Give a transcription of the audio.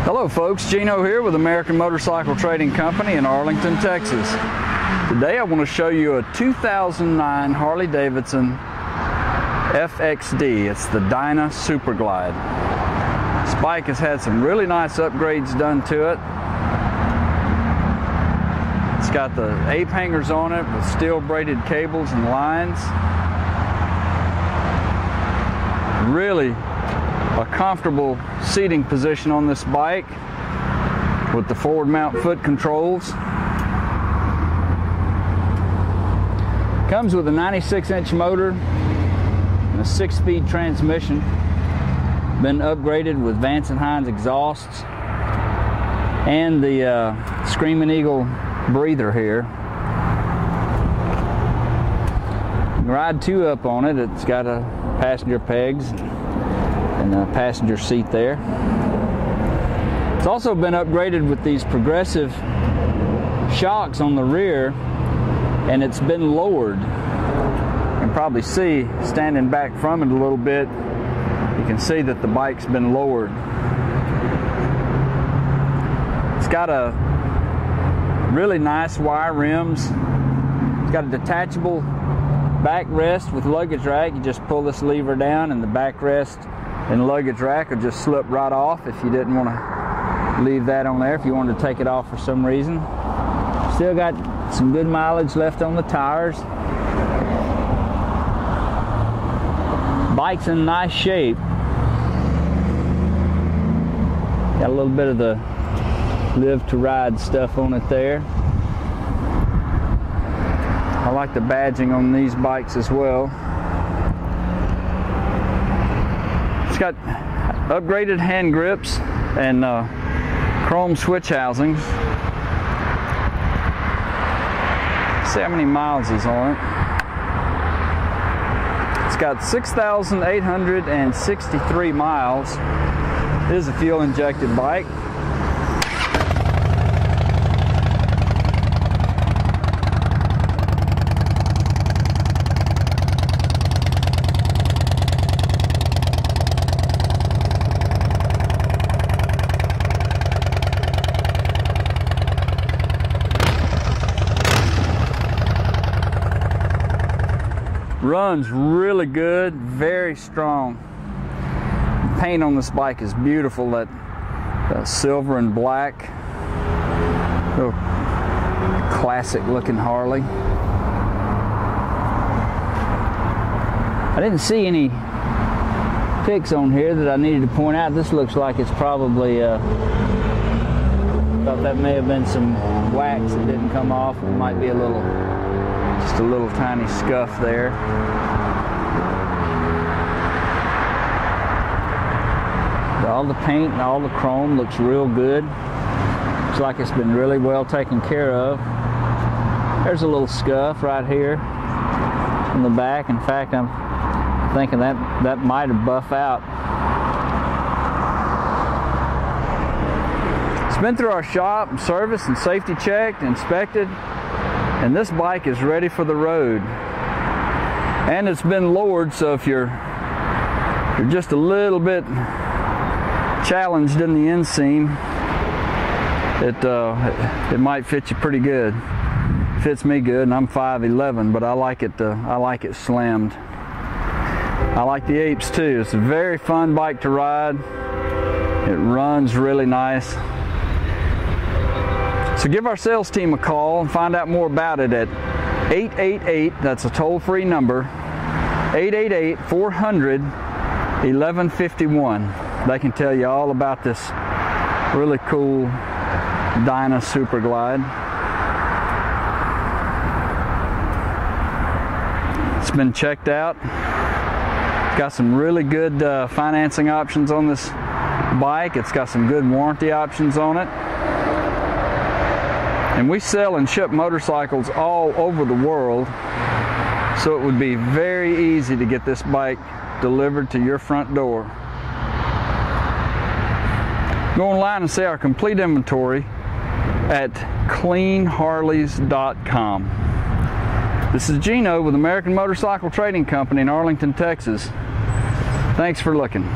Hello folks, Gino here with American Motorcycle Trading Company in Arlington, Texas. Today I want to show you a 2009 Harley Davidson FXD. It's the Dyna Super Glide. This bike has had some really nice upgrades done to it. It's got the ape hangers on it with steel braided cables and lines. Really a comfortable seating position on this bike with the forward mount foot controls. Comes with a 96-inch motor and a 6-speed transmission. Been upgraded with Vance & Hines exhausts and the Screaming Eagle breather here. You can ride two up on it. It's got a passenger pegs and a passenger seat there. It's also been upgraded with these progressive shocks on the rear, and it's been lowered. You can probably see, standing back from it a little bit, you can see that the bike's been lowered. It's got a really nice wire rims. It's got a detachable backrest with luggage rack. You just pull this lever down and the backrest and luggage rack will just slip right off if you didn't want to leave that on there, if you wanted to take it off for some reason. Still got some good mileage left on the tires. Bike's in nice shape. Got a little bit of the Live to Ride stuff on it there. I like the badging on these bikes as well. It's got upgraded hand grips and chrome switch housings. Let's see how many miles is on it. It's got 6,863 miles. It is a fuel injected bike. Runs really good, very strong. The paint on this bike is beautiful, that silver and black. Real classic looking Harley. I didn't see any pics on here that I needed to point out. This looks like it's probably, thought that may have been some wax that didn't come off. It might be just a little tiny scuff there. All the paint and all the chrome looks real good. Looks like it's been really well taken care of. There's a little scuff right here on the back. In fact, I'm thinking that might have buffed out. It's been through our shop and serviced and safety checked, inspected, and this bike is ready for the road. And it's been lowered, so if you're just a little bit challenged in the inseam, it might fit you pretty good. Fits me good, and I'm 5'11", but I like it slimmed. I like the apes too. It's a very fun bike to ride. It runs really nice. So give our sales team a call and find out more about it at 888, that's a toll-free number, 888-400-1151. They can tell you all about this really cool Dyna Super Glide. It's been checked out. It's got some really good financing options on this bike. It's got some good warranty options on it. And we sell and ship motorcycles all over the world, so it would be very easy to get this bike delivered to your front door. Go online and see our complete inventory at cleanharleys.com. This is Gino with American Motorcycle Trading Company in Arlington, Texas. Thanks for looking.